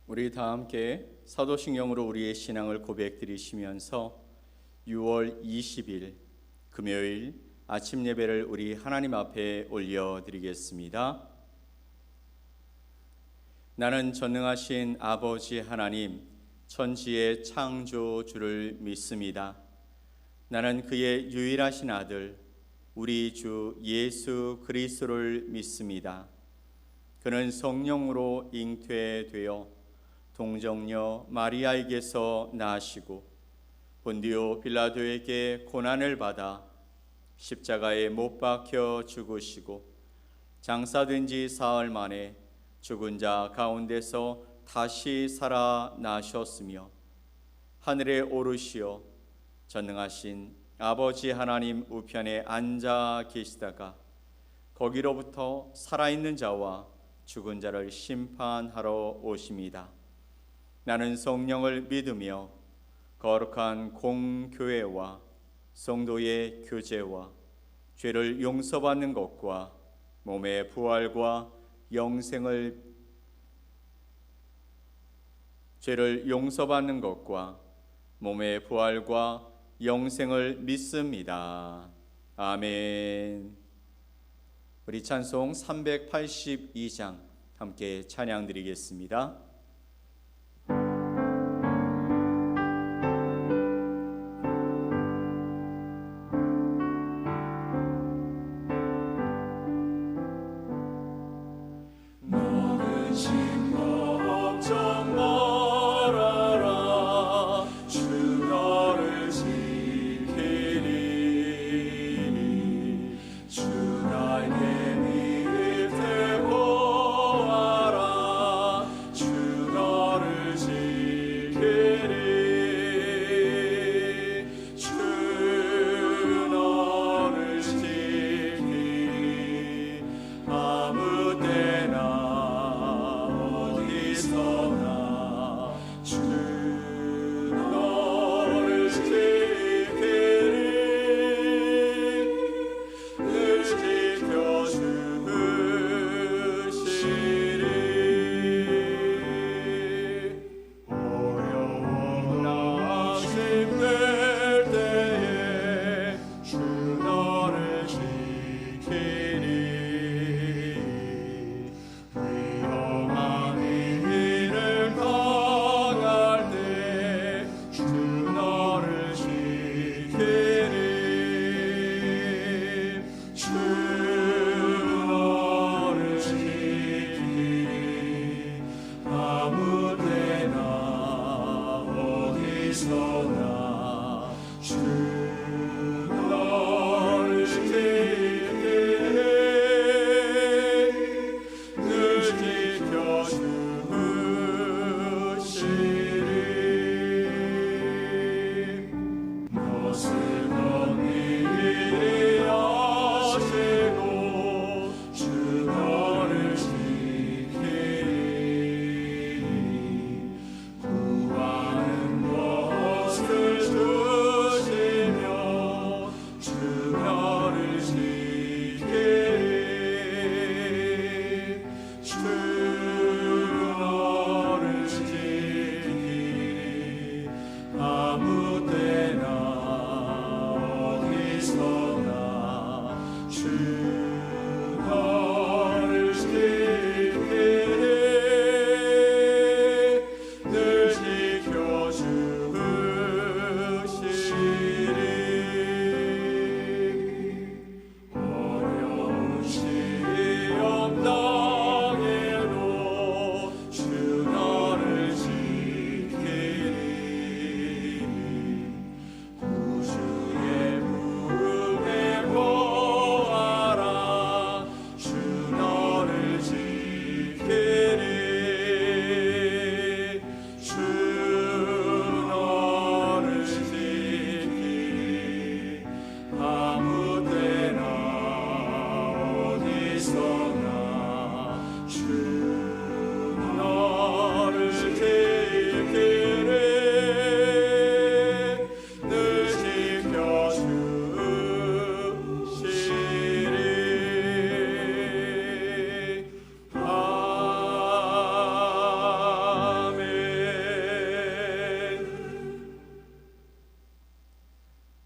우리 다 함께 사도신경으로 우리의 신앙을 고백드리시면서 6월 20일 금요일 아침 예배를 우리 하나님 앞에 올려드리겠습니다. 나는 전능하신 아버지 하나님, 천지의 창조주를 믿습니다. 나는 그의 유일하신 아들, 우리 주 예수 그리스도를 믿습니다. 그는 성령으로 잉태되어 동정녀 마리아에게서 나시고 본디오 빌라도에게 고난을 받아 십자가에 못 박혀 죽으시고 장사된 지 사흘 만에 죽은 자 가운데서 다시 살아나셨으며 하늘에 오르시어 전능하신 아버지 하나님 우편에 앉아 계시다가 거기로부터 살아있는 자와 죽은 자를 심판하러 오십니다. 나는 성령을 믿으며 거룩한 공교회와 성도의 교제와 죄를 용서받는 것과 몸의 부활과 영생을 믿습니다. 아멘. 우리 찬송 382장 함께 찬양 드리겠습니다. 주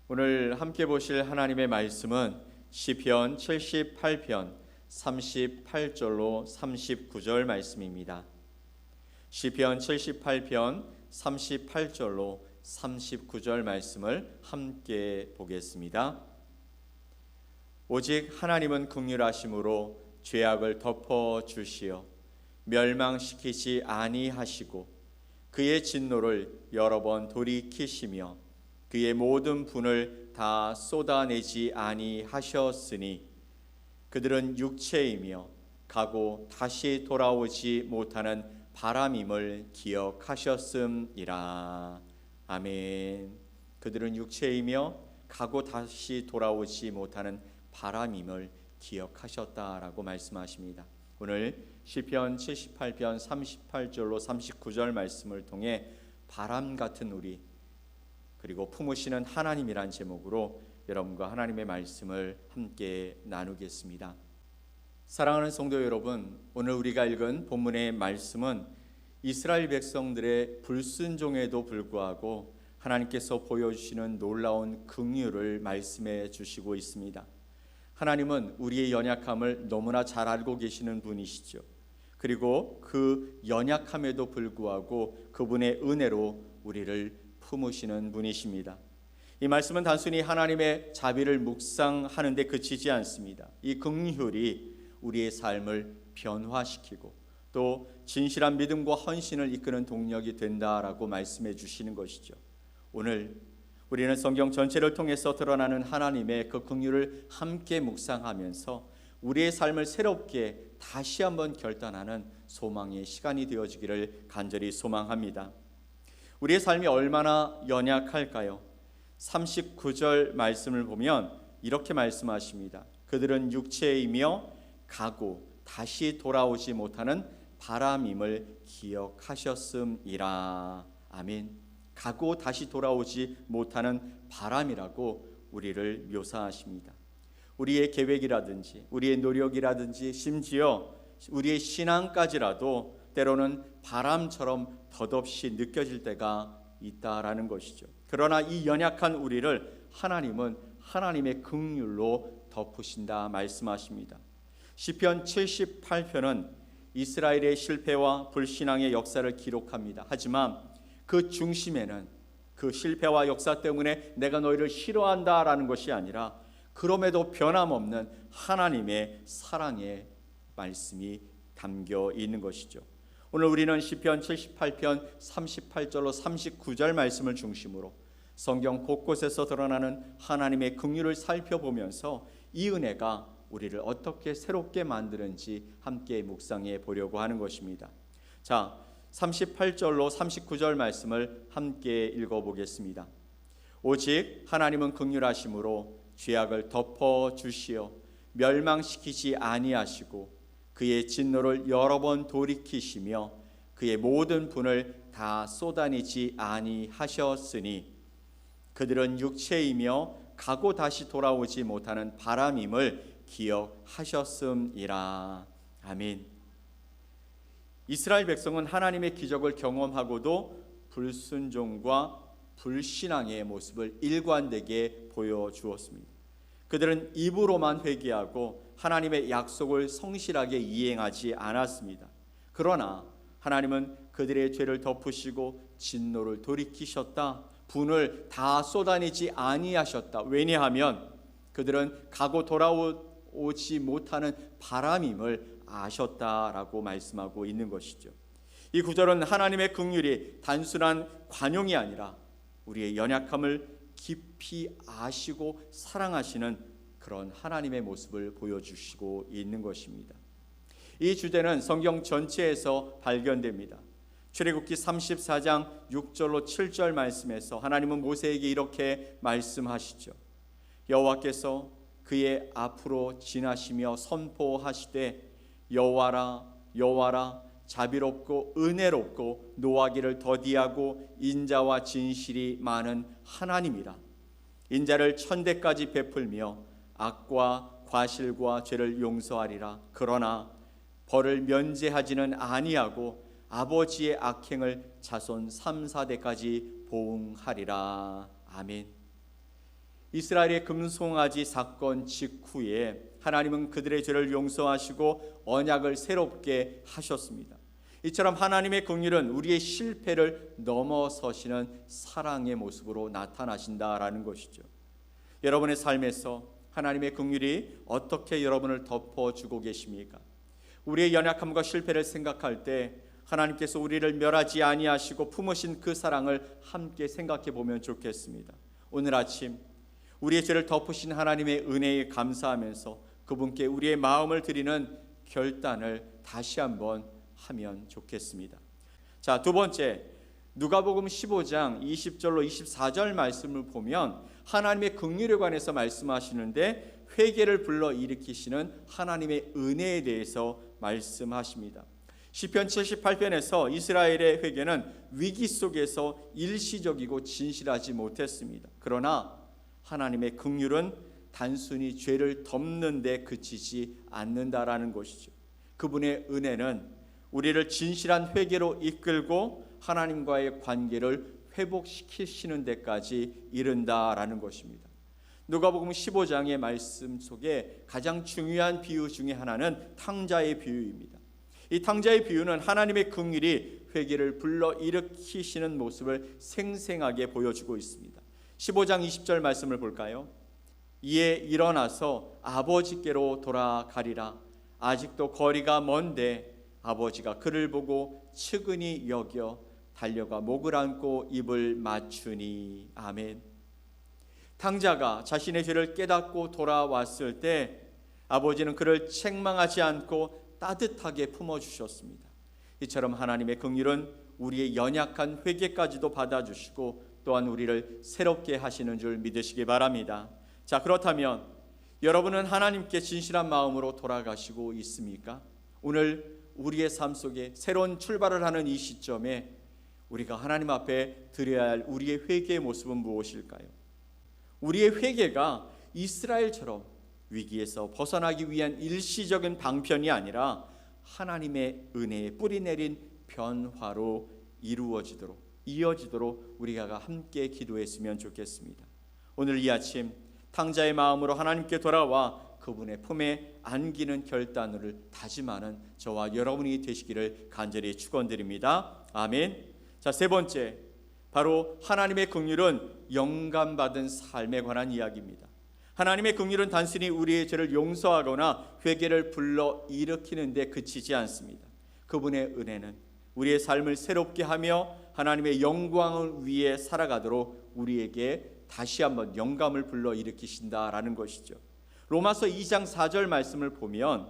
오늘 함께 보실 하나님의 말씀은 시편 78편 38절로 39절 말씀입니다. 시편 78편 38절로 39절 말씀을 함께 보겠습니다. 오직 하나님은 긍휼하심으로 죄악을 덮어 주시어 멸망시키지 아니하시고 그의 진노를 여러 번 돌이키시며 그의 모든 분을 다 쏟아내지 아니하셨으니 그들은 육체이며 가고 다시 돌아오지 못하는 바람임을 기억하셨음이라. 아멘. 그들은 육체이며 가고 다시 돌아오지 못하는 바람임을 기억하셨다라고 말씀하십니다. 오늘 시편 78편 38절로 39절 말씀을 통해 바람 같은 우리 그리고 품으시는 하나님이란 제목으로 여러분과 하나님의 말씀을 함께 나누겠습니다. 사랑하는 성도 여러분, 오늘 우리가 읽은 본문의 말씀은 이스라엘 백성들의 불순종에도 불구하고 하나님께서 보여주시는 놀라운 긍휼을 말씀해 주시고 있습니다. 하나님은 우리의 연약함을 너무나 잘 알고 계시는 분이시죠. 그리고 그 연약함에도 불구하고 그분의 은혜로 우리를 품으시는 분이십니다. 이 말씀은 단순히 하나님의 자비를 묵상하는 데 그치지 않습니다. 이 긍휼이 우리의 삶을 변화시키고 또 진실한 믿음과 헌신을 이끄는 동력이 된다라고 말씀해 주시는 것이죠. 오늘 우리는 성경 전체를 통해서 드러나는 하나님의 그 긍휼을 함께 묵상하면서 우리의 삶을 새롭게 다시 한번 결단하는 소망의 시간이 되어지기를 간절히 소망합니다. 우리의 삶이 얼마나 연약할까요? 39절 말씀을 보면 이렇게 말씀하십니다. 그들은 육체이며 가고 다시 돌아오지 못하는 바람임을 기억하셨음이라. 아멘. 가고 다시 돌아오지 못하는 바람이라고 우리를 묘사하십니다. 우리의 계획이라든지 우리의 노력이라든지 심지어 우리의 신앙까지라도 때로는 바람처럼 덧없이 느껴질 때가 있다라는 것이죠. 그러나 이 연약한 우리를 하나님은 하나님의 긍휼로 덮으신다 말씀하십니다. 시편 78편은 이스라엘의 실패와 불신앙의 역사를 기록합니다. 하지만 그 중심에는 그 실패와 역사 때문에 내가 너희를 싫어한다라는 것이 아니라 그럼에도 변함없는 하나님의 사랑의 말씀이 담겨 있는 것이죠. 오늘 우리는 시편 78편 38절로 39절 말씀을 중심으로 성경 곳곳에서 드러나는 하나님의 긍휼을 살펴보면서 이 은혜가 우리를 어떻게 새롭게 만드는지 함께 묵상해 보려고 하는 것입니다. 자, 38절로 39절 말씀을 함께 읽어보겠습니다. 오직 하나님은 긍휼하심으로 죄악을 덮어 주시어 멸망시키지 아니하시고 그의 진노를 여러 번 돌이키시며 그의 모든 분을 다 쏟아내지 아니하셨으니 그들은 육체이며 가고 다시 돌아오지 못하는 바람임을 기억하셨음이라. 아멘. 이스라엘 백성은 하나님의 기적을 경험하고도 불순종과 불신앙의 모습을 일관되게 보여주었습니다. 그들은 입으로만 회개하고 하나님의 약속을 성실하게 이행하지 않았습니다. 그러나 하나님은 그들의 죄를 덮으시고 진노를 돌이키셨다. 분을 다 쏟아내지 아니하셨다. 왜냐하면 그들은 가고 돌아오지 못하는 바람임을 아셨다라고 말씀하고 있는 것이죠. 이 구절은 하나님의 긍휼이 단순한 관용이 아니라 우리의 연약함을 깊이 아시고 사랑하시는 그런 하나님의 모습을 보여주시고 있는 것입니다. 이 주제는 성경 전체에서 발견됩니다. 출애굽기 34장 6절로 7절 말씀에서 하나님은 모세에게 이렇게 말씀하시죠. 여호와께서 그의 앞으로 지나시며 선포하시되 여호와라 여호와라 자비롭고 은혜롭고 노하기를 더디하고 인자와 진실이 많은 하나님이라. 인자를 천대까지 베풀며 악과 과실과 죄를 용서하리라. 그러나 벌을 면제하지는 아니하고 아버지의 악행을 자손 3, 4대까지 보응하리라. 아멘. 이스라엘의 금송아지 사건 직후에 하나님은 그들의 죄를 용서하시고 언약을 새롭게 하셨습니다. 이처럼 하나님의 긍휼은 우리의 실패를 넘어서시는 사랑의 모습으로 나타나신다라는 것이죠. 여러분의 삶에서 하나님의 긍휼이 어떻게 여러분을 덮어주고 계십니까? 우리의 연약함과 실패를 생각할 때 하나님께서 우리를 멸하지 아니하시고 품으신 그 사랑을 함께 생각해 보면 좋겠습니다. 오늘 아침 우리의 죄를 덮으신 하나님의 은혜에 감사하면서 그분께 우리의 마음을 드리는 결단을 다시 한번 하면 좋겠습니다. 자, 두 번째, 누가복음 15장 20절로 24절 말씀을 보면 하나님의 긍휼에 관해서 말씀하시는데 회개를 불러일으키시는 하나님의 은혜에 대해서 말씀하십니다. 시편 78편에서 이스라엘의 회개는 위기 속에서 일시적이고 진실하지 못했습니다. 그러나 하나님의 긍휼은 단순히 죄를 덮는 데 그치지 않는다라는 것이죠. 그분의 은혜는 우리를 진실한 회개로 이끌고 하나님과의 관계를 회복시키시는 데까지 이른다라는 것입니다. 누가복음 15장의 말씀 속에 가장 중요한 비유 중에 하나는 탕자의 비유입니다. 이 탕자의 비유는 하나님의 긍휼이 회개를 불러일으키시는 모습을 생생하게 보여주고 있습니다. 15장 20절 말씀을 볼까요? 이에 일어나서 아버지께로 돌아가리라. 아직도 거리가 먼데 아버지가 그를 보고 측은히 여겨 달려가 목을 안고 입을 맞추니. 아멘. 탕자가 자신의 죄를 깨닫고 돌아왔을 때 아버지는 그를 책망하지 않고 따뜻하게 품어주셨습니다. 이처럼 하나님의 긍휼은 우리의 연약한 회개까지도 받아주시고 또한 우리를 새롭게 하시는 줄 믿으시기 바랍니다. 자, 그렇다면 여러분은 하나님께 진실한 마음으로 돌아가시고 있습니까? 오늘 우리의 삶 속에 새로운 출발을 하는 이 시점에 우리가 하나님 앞에 드려야 할 우리의 회개의 모습은 무엇일까요? 우리의 회개가 이스라엘처럼 위기에서 벗어나기 위한 일시적인 방편이 아니라 하나님의 은혜에 뿌리 내린 변화로 이어지도록 우리가 함께 기도했으면 좋겠습니다. 오늘 이 아침 탕자의 마음으로 하나님께 돌아와 그분의 품에 안기는 결단을 다짐하는 저와 여러분이 되시기를 간절히 축원드립니다. 아멘. 자, 세 번째, 바로 하나님의 긍휼은 영감받은 삶에 관한 이야기입니다. 하나님의 긍휼은 단순히 우리의 죄를 용서하거나 회개를 불러일으키는 데 그치지 않습니다. 그분의 은혜는 우리의 삶을 새롭게 하며 하나님의 영광을 위해 살아가도록 우리에게 다시 한번 영감을 불러일으키신다라는 것이죠. 로마서 2장 4절 말씀을 보면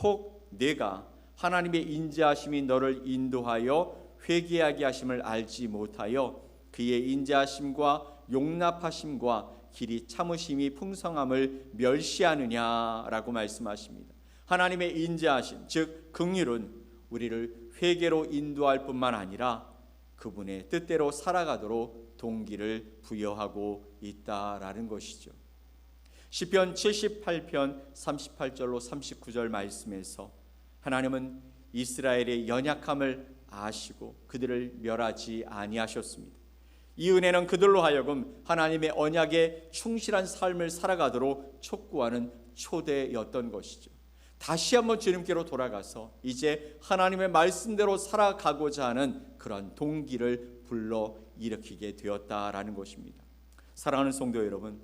혹 내가 하나님의 인자하심이 너를 인도하여 회개하게 하심을 알지 못하여 그의 인자하심과 용납하심과 길이 참으심이 풍성함을 멸시하느냐라고 말씀하십니다. 하나님의 인자하심, 즉 긍휼은 우리를 회개로 인도할 뿐만 아니라 그분의 뜻대로 살아가도록 동기를 부여하고 있다라는 것이죠. 시편 78편 38절로 39절 말씀에서 하나님은 이스라엘의 연약함을 아시고 그들을 멸하지 아니하셨습니다. 이 은혜는 그들로 하여금 하나님의 언약에 충실한 삶을 살아가도록 촉구하는 초대였던 것이죠. 다시 한번 주님께로 돌아가서 이제 하나님의 말씀대로 살아가고자 하는 그런 동기를 불러일으키게 되었다라는 것입니다. 사랑하는 성도 여러분,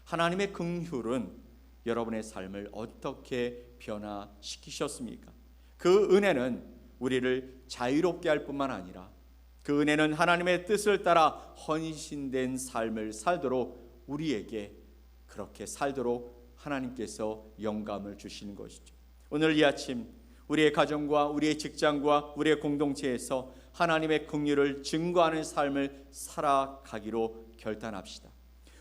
하나님의 긍휼은 여러분의 삶을 어떻게 변화시키셨습니까? 그 은혜는 우리를 자유롭게 할 뿐만 아니라 그 은혜는 하나님의 뜻을 따라 헌신된 삶을 살도록 우리에게 그렇게 살도록 하나님께서 영감을 주시는 것이죠. 오늘 이 아침 우리의 가정과 우리의 직장과 우리의 공동체에서 하나님의 긍휼을 증거하는 삶을 살아가기로 결단합시다.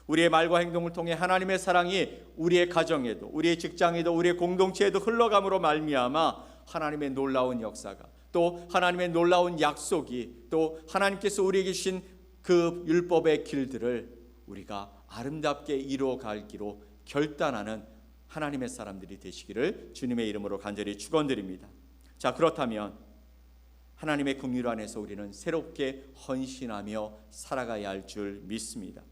우리의 말과 행동을 통해 하나님의 사랑이 우리의 가정에도 우리의 직장에도 우리의 공동체에도 흘러감으로 말미암아 하나님의 놀라운 역사가 또 하나님의 놀라운 약속이 또 하나님께서 우리에게 주신 그 율법의 길들을 우리가 아름답게 이루어가기로 결단하는 하나님의 사람들이 되시기를 주님의 이름으로 간절히 축원드립니다. 자, 그렇다면 하나님의 긍휼 안에서 우리는 새롭게 헌신하며 살아가야 할 줄 믿습니다.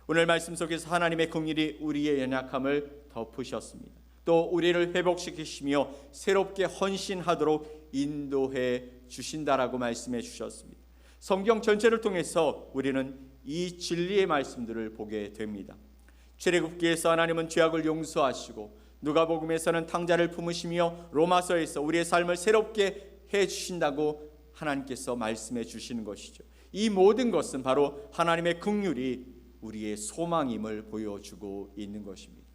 오늘 말씀 속에서 하나님의 긍휼이 우리의 연약함을 덮으셨습니다. 또 우리를 회복시키시며 새롭게 헌신하도록 인도해 주신다라고 말씀해 주셨습니다. 성경 전체를 통해서 우리는 이 진리의 말씀들을 보게 됩니다. 출애굽기에서 하나님은 죄악을 용서하시고, 누가복음에서는 탕자를 품으시며, 로마서에서 우리의 삶을 새롭게 해 주신다고 하나님께서 말씀해 주시는 것이죠. 이 모든 것은 바로 하나님의 긍휼이 우리의 소망임을 보여주고 있는 것입니다.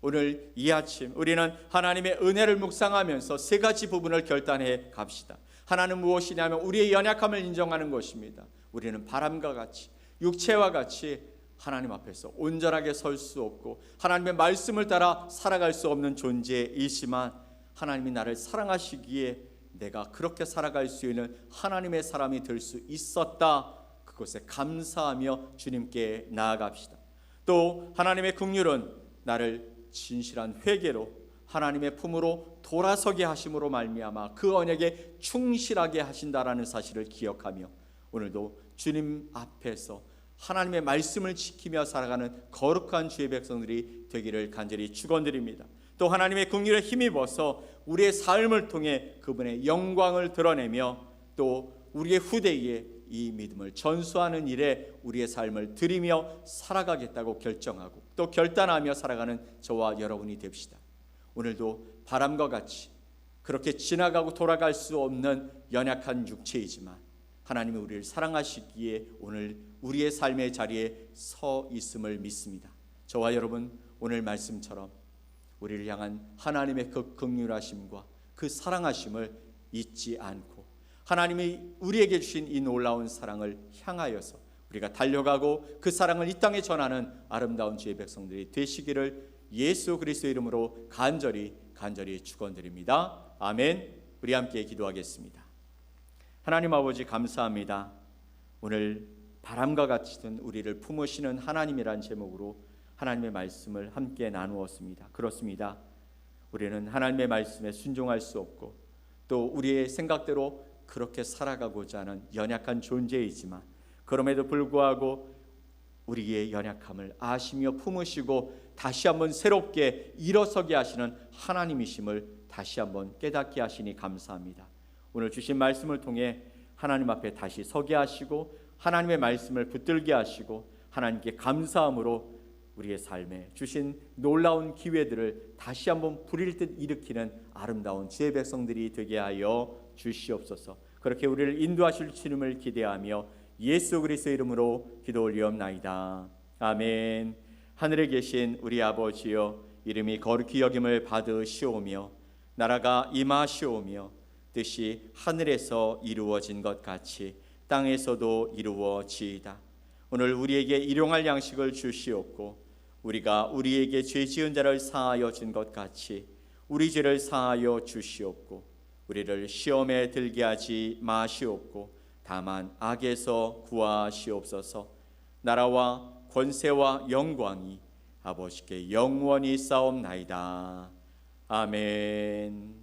오늘 이 아침 우리는 하나님의 은혜를 묵상하면서 세 가지 부분을 결단해 갑시다. 하나는 무엇이냐면 우리의 연약함을 인정하는 것입니다. 우리는 바람과 같이, 육체와 같이 하나님 앞에서 온전하게 설 수 없고 하나님의 말씀을 따라 살아갈 수 없는 존재이지만, 하나님이 나를 사랑하시기에 내가 그렇게 살아갈 수 있는 하나님의 사람이 될 수 있었다. 그것에 감사하며 주님께 나아갑시다. 또 하나님의 긍휼은 나를 진실한 회개로 하나님의 품으로 돌아서게 하심으로 말미암아 그 언약에 충실하게 하신다라는 사실을 기억하며, 오늘도 주님 앞에서 하나님의 말씀을 지키며 살아가는 거룩한 주의 백성들이 되기를 간절히 축원드립니다. 또 하나님의 긍휼에 힘입어서 우리의 삶을 통해 그분의 영광을 드러내며, 또 우리의 후대에 이 믿음을 전수하는 일에 우리의 삶을 드리며 살아가겠다고 결정하고 또 결단하며 살아가는 저와 여러분이 됩시다. 오늘도 바람과 같이 그렇게 지나가고 돌아갈 수 없는 연약한 육체이지만 하나님이 우리를 사랑하시기에 오늘 우리의 삶의 자리에 서 있음을 믿습니다. 저와 여러분, 오늘 말씀처럼 우리를 향한 하나님의 그 긍휼하심과 그 사랑하심을 잊지 않고 하나님이 우리에게 주신 이 놀라운 사랑을 향하여서 우리가 달려가고 그 사랑을 이 땅에 전하는 아름다운 주의 백성들이 되시기를 예수 그리스도의 이름으로 간절히 축원드립니다. 아멘. 우리 함께 기도하겠습니다. 하나님 아버지, 감사합니다. 오늘 바람과 같이 든 우리를 품으시는 하나님이란 제목으로 하나님의 말씀을 함께 나누었습니다. 그렇습니다. 우리는 하나님의 말씀에 순종할 수 없고 또 우리의 생각대로 그렇게 살아가고자 하는 연약한 존재이지만, 그럼에도 불구하고 우리의 연약함을 아시며 품으시고 다시 한번 새롭게 일어서게 하시는 하나님이심을 다시 한번 깨닫게 하시니 감사합니다. 오늘 주신 말씀을 통해 하나님 앞에 다시 서게 하시고 하나님의 말씀을 붙들게 하시고 하나님께 감사함으로 우리의 삶에 주신 놀라운 기회들을 다시 한번 불일 듯 일으키는 아름다운 주의 백성들이 되게 하여 주시옵소서. 그렇게 우리를 인도하실 주님을 기대하며 예수 그리스도의 이름으로 기도 올리옵나이다. 아멘. 하늘에 계신 우리 아버지여, 이름이 거룩히 여김을 받으시오며 나라가 임하시오며 뜻이 하늘에서 이루어진 것 같이 땅에서도 이루어지이다. 오늘 우리에게 일용할 양식을 주시옵고 우리가 우리에게 죄 지은 자를 사하여 준 것 같이 우리 죄를 사하여 주시옵고 우리를 시험에 들게 하지 마시옵고 다만 악에서 구하시옵소서. 나라와 권세와 영광이 아버지께 영원히 싸움나이다. 아멘.